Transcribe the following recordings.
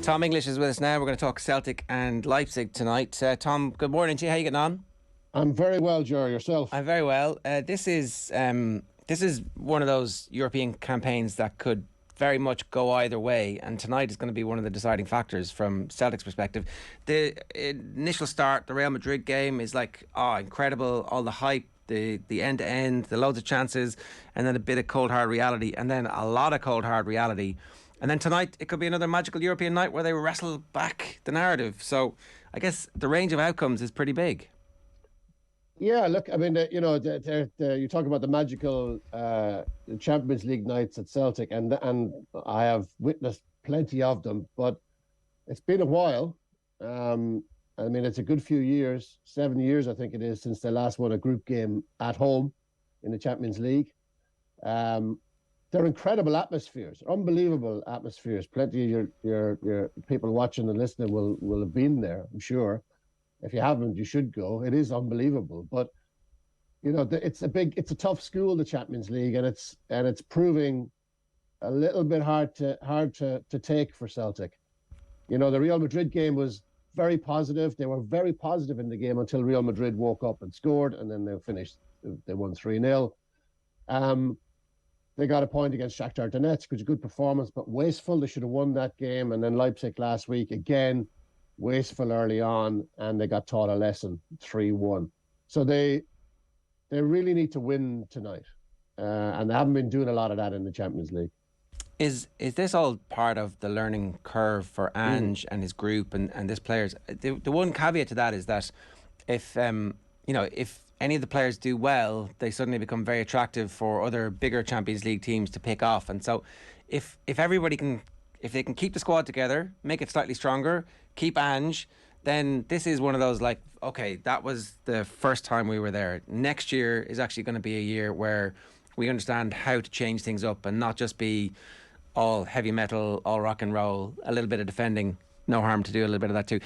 Tom English is with us now. We're going to talk Celtic and Leipzig tonight. Tom, good morning to you. How are you getting on? I'm very well, Ger. Yourself? I'm very well. This is one of those European campaigns that could very much go either way, and tonight is going to be one of the deciding factors from Celtic's perspective. The initial start, the Real Madrid game, is like, incredible, all the hype, the end-to-end, the loads of chances, and then a bit of cold hard reality, and then a lot of cold hard reality. And then tonight, it could be another magical European night where they wrestle back the narrative. So I guess the range of outcomes is pretty big. Yeah, look, I mean, you talk about the magical Champions League nights at Celtic, and I have witnessed plenty of them, but it's been a while. I mean, it's a good few years, 7 years, I think it is, since they last won a group game at home in the Champions League. They're incredible atmospheres, unbelievable atmospheres. Plenty of your people watching and listening will have been there, I'm sure. If you haven't, you should go. It is unbelievable. But it's a tough school, the Champions League, and it's proving a little bit hard to take for Celtic. The Real Madrid game was very positive. They were very positive in the game until Real Madrid woke up and scored, and then they won 3-0. They got a point against Shakhtar Donetsk, which was a good performance, but wasteful. They should have won that game. And then Leipzig last week, again, wasteful early on, and they got taught a lesson, 3-1. So they really need to win tonight. And they haven't been doing a lot of that in the Champions League. Is this all part of the learning curve for Ange and his group and his players? The one caveat to that is that if any of the players do well, they suddenly become very attractive for other bigger Champions League teams to pick off. And so if everybody if they can keep the squad together, make it slightly stronger, keep Ange, then this is one of those like, okay, that was the first time we were there. Next year is actually going to be a year where we understand how to change things up and not just be all heavy metal, all rock and roll, a little bit of defending, no harm to do a little bit of that too.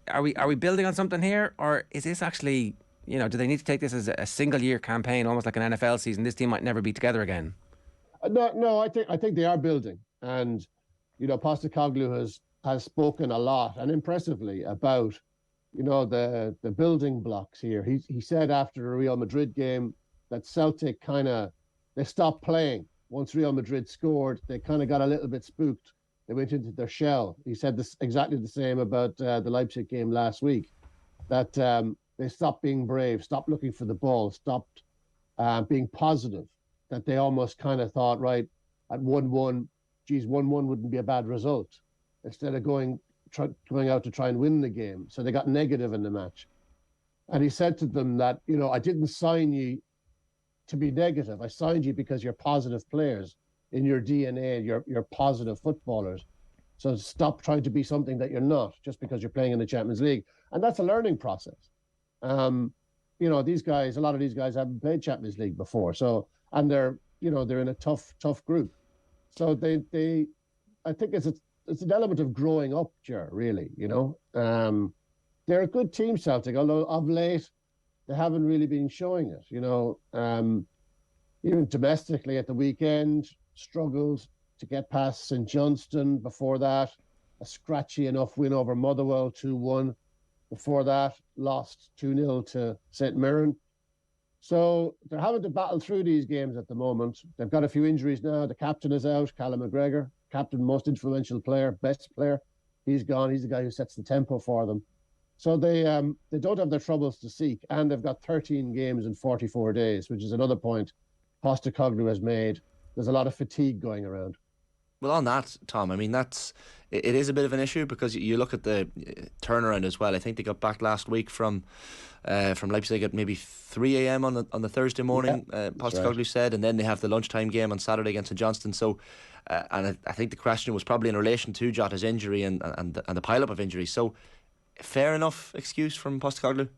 Are we building on something here, or is this actually, do they need to take this as a single year campaign, almost like an NFL season? This team might never be together again. No, I think they are building, and Postecoglou has spoken a lot and impressively about the building blocks here. He said after the Real Madrid game that Celtic they stopped playing once Real Madrid scored. They kind of got a little bit spooked. They went into their shell. He said this exactly the same about the Leipzig game last week, that they stopped being brave, stopped looking for the ball, stopped being positive, that they almost kind of thought, right, at 1-1, 1-1 wouldn't be a bad result, instead of going out to try and win the game. So they got negative in the match. And he said to them that, I didn't sign you to be negative. I signed you because you're positive players in your DNA, you're positive footballers. So stop trying to be something that you're not just because you're playing in the Champions League. And that's a learning process. A lot of these guys haven't played Champions League before. So, and they're in a tough group. So I think it's an element of growing up, Ger, really, They're a good team, Celtic, although of late they haven't really been showing it, Even domestically at the weekend, struggled to get past St Johnstone. Before that, a scratchy enough win over Motherwell, 2-1. Before that, lost 2-0 to St Mirren. So they're having to battle through these games at the moment. They've got a few injuries now. The captain is out, Callum McGregor, captain, most influential player, best player. He's gone. He's the guy who sets the tempo for them. So they don't have their troubles to seek, and they've got 13 games in 44 days, which is another point Postecoglou has made. There's a lot of fatigue going around. Well, on that, Tom, I mean, it is a bit of an issue because you look at the turnaround as well. I think they got back last week from Leipzig at maybe 3 a.m. on the Thursday morning, Postecoglou said, and then they have the lunchtime game on Saturday against St Johnstone. So, and I think the question was probably in relation to Jota's injury and the pile-up of injuries. So, fair enough excuse from Postecoglou?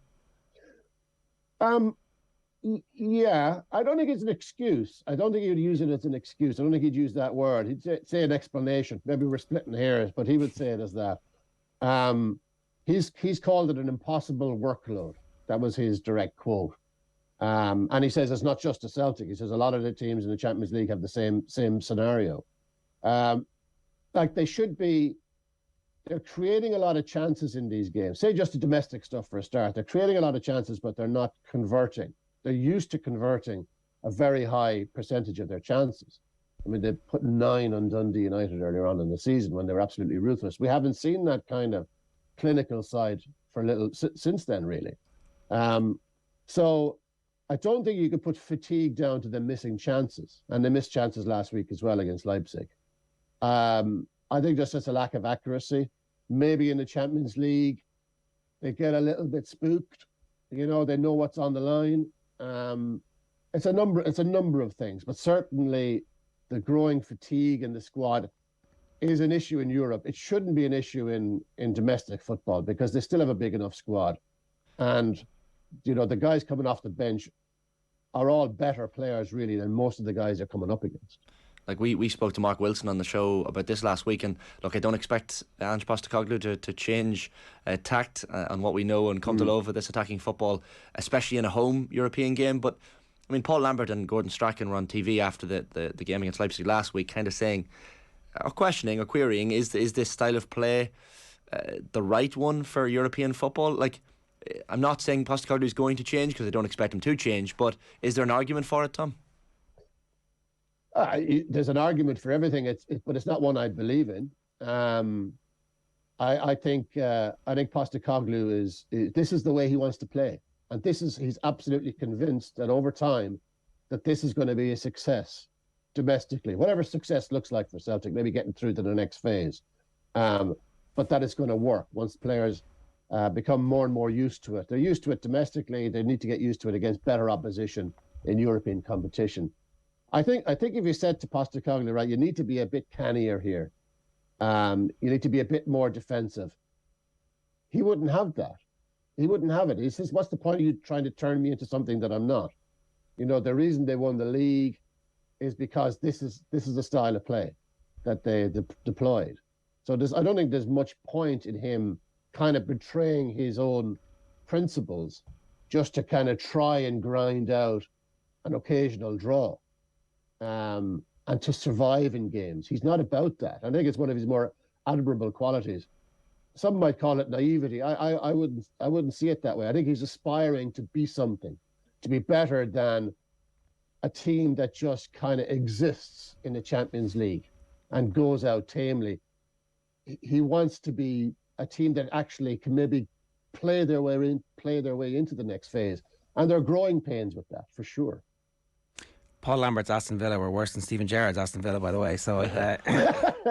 Yeah, I don't think it's an excuse. I don't think he would use it as an excuse. I don't think he'd use that word. He'd say an explanation. Maybe we're splitting hairs, but he would say it as that. He's called it an impossible workload. That was his direct quote. And he says it's not just a Celtic. He says a lot of the teams in the Champions League have the same scenario. Like they should be they're creating a lot of chances in these games. Say just the domestic stuff for a start. They're creating a lot of chances, but they're not converting. They're used to converting a very high percentage of their chances. I mean, they put 9 on Dundee United earlier on in the season when they were absolutely ruthless. We haven't seen that kind of clinical side for a little since then, really. So I don't think you could put fatigue down to them missing chances. And they missed chances last week as well against Leipzig. I think just it's a lack of accuracy. Maybe in the Champions League, they get a little bit spooked. You know, they know what's on the line. It's a number of things, but certainly the growing fatigue in the squad is an issue in Europe. It shouldn't be an issue in domestic football because they still have a big enough squad. And, you know, the guys coming off the bench are all better players, really, than most of the guys they're coming up against. Like we spoke to Mark Wilson on the show about this last week, and look, I don't expect Ange Postecoglou to change tact on what we know and come to love with this attacking football, especially in a home European game. But I mean, Paul Lambert and Gordon Strachan were on TV after the game against Leipzig last week, kind of saying, or questioning or querying, is this style of play the right one for European football? Like, I'm not saying Postecoglou is going to change because I don't expect him to change, but is there an argument for it, Tom? There's an argument for everything, but it's not one I believe in. I think Postecoglou is this is the way he wants to play, and he's absolutely convinced that over time that this is going to be a success domestically, whatever success looks like for Celtic, maybe getting through to the next phase, but that it's going to work once players become more and more used to it. They're used to it domestically. They need to get used to it against better opposition in European competition. I think if you said to Postecoglou, right, you need to be a bit cannier here. You need to be a bit more defensive. He wouldn't have that. He wouldn't have it. He says, what's the point of you trying to turn me into something that I'm not? You know, the reason they won the league is because this is the style of play that they deployed. So I don't think there's much point in him kind of betraying his own principles just to kind of try and grind out an occasional draw. And to survive in games. He's not about that. I think it's one of his more admirable qualities. Some might call it naivety. I wouldn't see it that way. I think he's aspiring to be something, to be better than a team that just kind of exists in the Champions League and goes out tamely. He wants to be a team that actually can maybe play their way into the next phase. And there are growing pains with that, for sure. Paul Lambert's Aston Villa were worse than Steven Gerrard's Aston Villa, by the way. So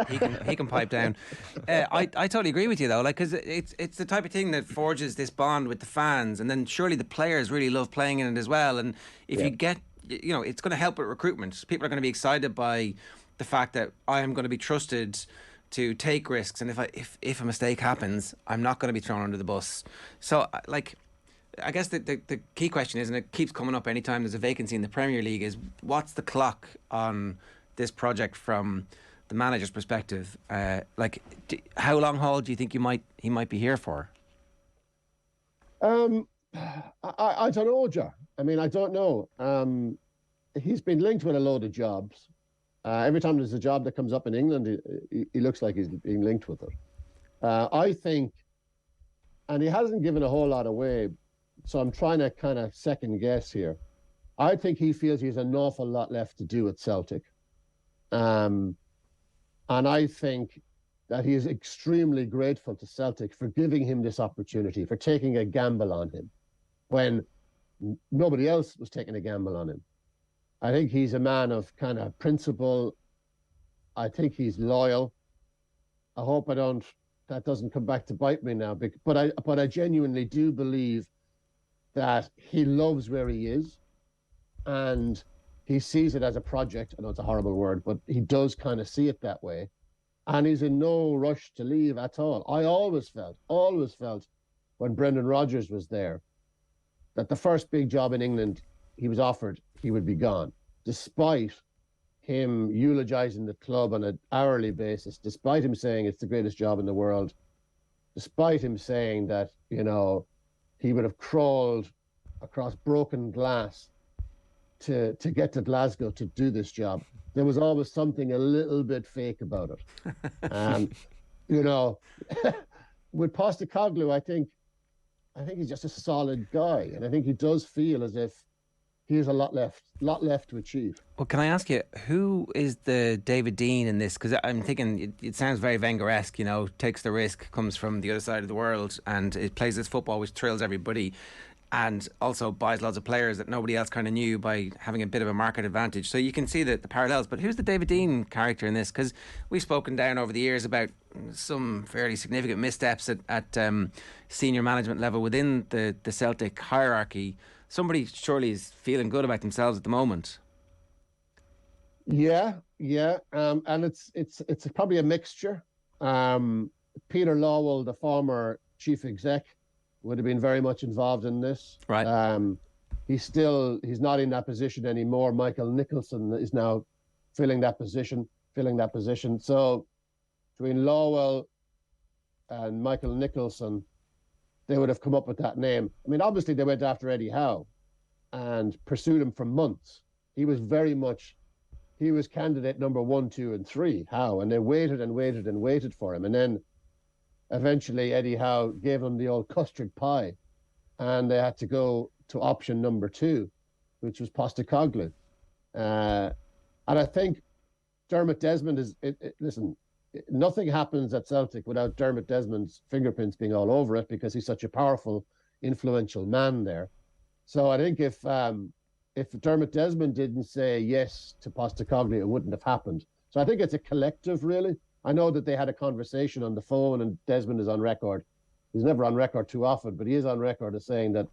he can pipe down. I totally agree with you though, like, because it's the type of thing that forges this bond with the fans, and then surely the players really love playing in it as well. And if you get, you know, it's going to help with recruitment. People are going to be excited by the fact that I am going to be trusted to take risks, and if a mistake happens, I'm not going to be thrown under the bus. So like, I guess the key question is, and it keeps coming up anytime there's a vacancy in the Premier League, is what's the clock on this project from the manager's perspective? How long haul do you think he might be here for? I don't know, Ger. I mean, I don't know. He's been linked with a load of jobs. Every time there's a job that comes up in England, he looks like he's being linked with it. I think, and he hasn't given a whole lot away, so I'm trying to kind of second guess here. I think he feels he has an awful lot left to do at Celtic. And I think that he is extremely grateful to Celtic for giving him this opportunity, for taking a gamble on him when nobody else was taking a gamble on him. I think he's a man of kind of principle. I think he's loyal. I hope that doesn't come back to bite me now. But I genuinely do believe that he loves where he is, and he sees it as a project. I know it's a horrible word, but he does kind of see it that way, and he's in no rush to leave at all. I always felt when Brendan Rodgers was there that the first big job in England he was offered, he would be gone, despite him eulogizing the club on an hourly basis, despite him saying it's the greatest job in the world, despite him saying that, you know, he would have crawled across broken glass to get to Glasgow to do this job. There was always something a little bit fake about it. you know, with Postecoglou, I think he's just a solid guy, and I think he does feel as if he has a lot left to achieve. Well, can I ask you, who is the David Dean in this? Because I'm thinking it sounds very Wenger-esque, you know, takes the risk, comes from the other side of the world, and it plays this football which thrills everybody, and also buys lots of players that nobody else kind of knew by having a bit of a market advantage. So you can see the parallels. But who's the David Dean character in this? Because we've spoken down over the years about some fairly significant missteps at senior management level within the Celtic hierarchy. Somebody surely is feeling good about themselves at the moment. Yeah, yeah, and it's probably a mixture. Peter Lawwell, the former chief exec, would have been very much involved in this. Right. He's not in that position anymore. Michael Nicholson is now filling that position. So between Lawwell and Michael Nicholson, they would have come up with that name. I mean, obviously they went after Eddie Howe and pursued him for months. He was candidate number 1, 2, and 3, Howe, and they waited and waited and waited for him. And then eventually Eddie Howe gave them the old custard pie, and they had to go to option number 2, which was Postecoglou. And I think Dermot Desmond listen, nothing happens at Celtic without Dermot Desmond's fingerprints being all over it, because he's such a powerful, influential man there. So I think if Dermot Desmond didn't say yes to Postecoglou, it wouldn't have happened. So I think it's a collective, really. I know that they had a conversation on the phone, and Desmond is on record. He's never on record too often, but he is on record as saying that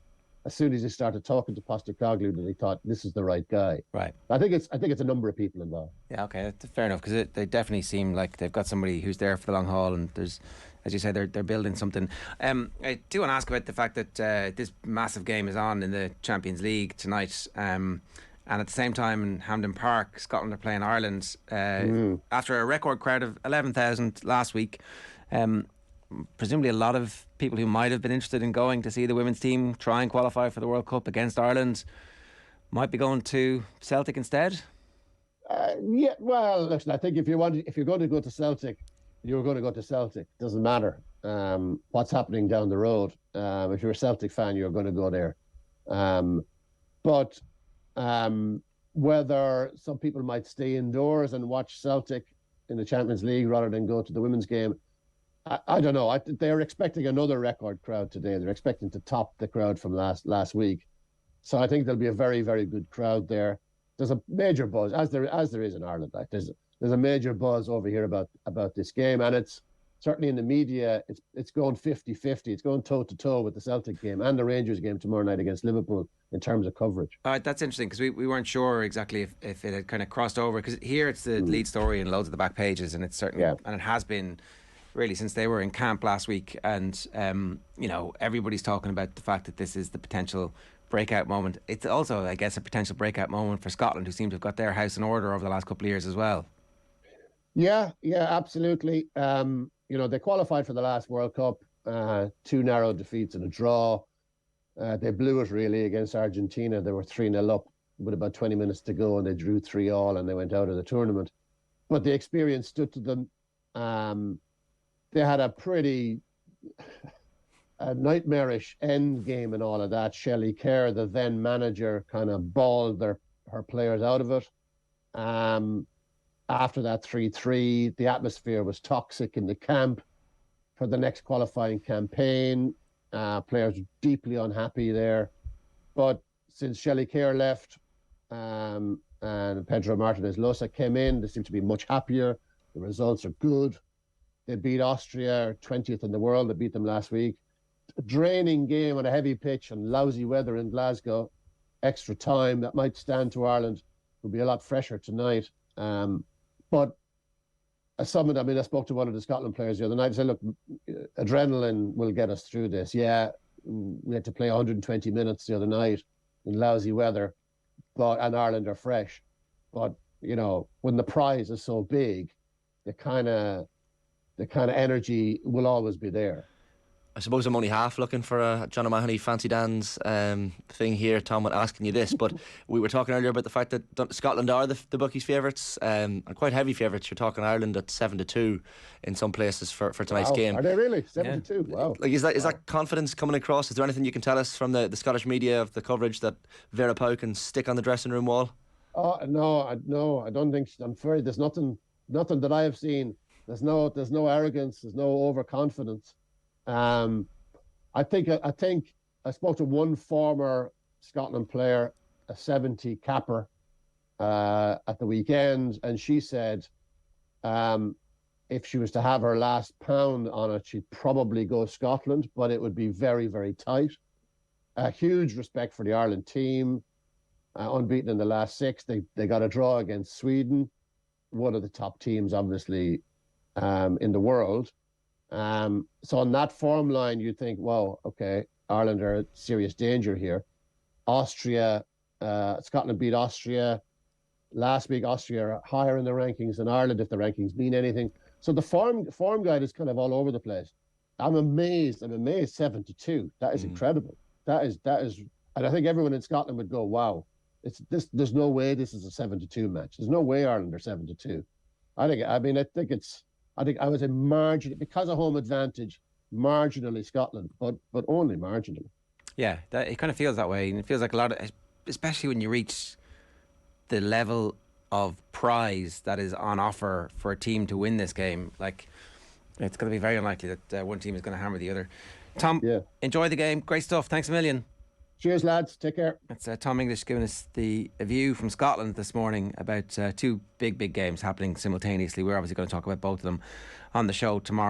as soon as he started talking to Postecoglou, that he thought this is the right guy. Right. I think it's a number of people involved. Yeah. Okay. That's fair enough, because they definitely seem like they've got somebody who's there for the long haul, and there's, as you say, they're building something. I do want to ask about the fact that this massive game is on in the Champions League tonight. And at the same time in Hampden Park, Scotland are playing Ireland after a record crowd of 11,000 last week. Presumably a lot of people who might have been interested in going to see the women's team try and qualify for the World Cup against Ireland might be going to Celtic instead. Yeah, well, listen, I think if you're going to go to Celtic, you're going to go to Celtic. Doesn't matter what's happening down the road. If you're a Celtic fan, you're going to go there. But whether some people might stay indoors and watch Celtic in the Champions League rather than go to the women's game, I don't know. They're expecting another record crowd today. They're expecting to top the crowd from last week. So I think there'll be a very, very good crowd there. There's a major buzz, as there is in Ireland. Like there's a major buzz over here about this game, and it's certainly in the media. It's going 50-50. It's going toe to toe with the Celtic game and the Rangers game tomorrow night against Liverpool in terms of coverage. All right, that's interesting, because we weren't sure exactly if it had kind of crossed over, because here it's the lead story in loads of the back pages, and it's certainly and it has been really since they were in camp last week, and you know, everybody's talking about the fact that this is the potential breakout moment. It's also, I guess, a potential breakout moment for Scotland, who seem to have got their house in order over the last couple of years as well. Yeah, absolutely. You know, they qualified for the last World Cup, 2 narrow defeats and a draw. They blew it really against Argentina. They were 3-0 up with about 20 minutes to go, and they drew 3-3, and they went out of the tournament. But the experience stood to them. They had a pretty nightmarish end game and all of that. Shelley Kerr, the then manager, kind of balled her players out of it. After that 3-3, the atmosphere was toxic in the camp for the next qualifying campaign. Players were deeply unhappy there. But since Shelley Kerr left and Pedro Martinez Losa came in, they seem to be much happier. The results are good. They beat Austria, 20th in the world. They beat them last week. A draining game on a heavy pitch and lousy weather in Glasgow. Extra time that might stand to Ireland. Will be a lot fresher tonight. But as someone, I mean, I spoke to one of the Scotland players the other night. I said, look, adrenaline will get us through this. Yeah, we had to play 120 minutes the other night in lousy weather, and Ireland are fresh. But, you know, when the prize is so big, the kind of energy will always be there. I suppose I'm only half looking for a John O'Mahony Fancy Dan's thing here, Tom, when asking you this, but we were talking earlier about the fact that Scotland are the bookies' favourites, and quite heavy favourites. You're talking Ireland at 7-2 in some places for tonight's game. Are they really 7-2? Wow! Like, is that confidence coming across? Is there anything you can tell us from the Scottish media of the coverage that Vera Pauw can stick on the dressing room wall? Oh no, I don't think. I'm afraid there's nothing that I have seen. There's no arrogance. There's no overconfidence. I think I spoke to one former Scotland player, a 70 capper, at the weekend, and she said, if she was to have her last pound on it, she'd probably go Scotland, but it would be very, very tight. A huge respect for the Ireland team, unbeaten in the last 6. They got a draw against Sweden, one of the top teams, obviously, in the world. So on that form line, you think, wow, okay, Ireland are in serious danger here. Austria, Scotland beat Austria last week. Austria are higher in the rankings than Ireland, if the rankings mean anything. So the form guide is kind of all over the place. I'm amazed 7-2. That is incredible. That is, and I think everyone in Scotland would go, wow, there's no way this is a 7-2 match. There's no way Ireland are 7-2. I think I was a margin, because of home advantage, marginally Scotland, but only marginally. Yeah, it kind of feels that way, and it feels like a lot of, especially when you reach the level of prize that is on offer for a team to win this game. Like, it's going to be very unlikely that one team is going to hammer the other. Tom, enjoy the game. Great stuff. Thanks a million. Cheers, lads. Take care. That's Tom English giving us a view from Scotland this morning about two big games happening simultaneously. We're obviously going to talk about both of them on the show tomorrow.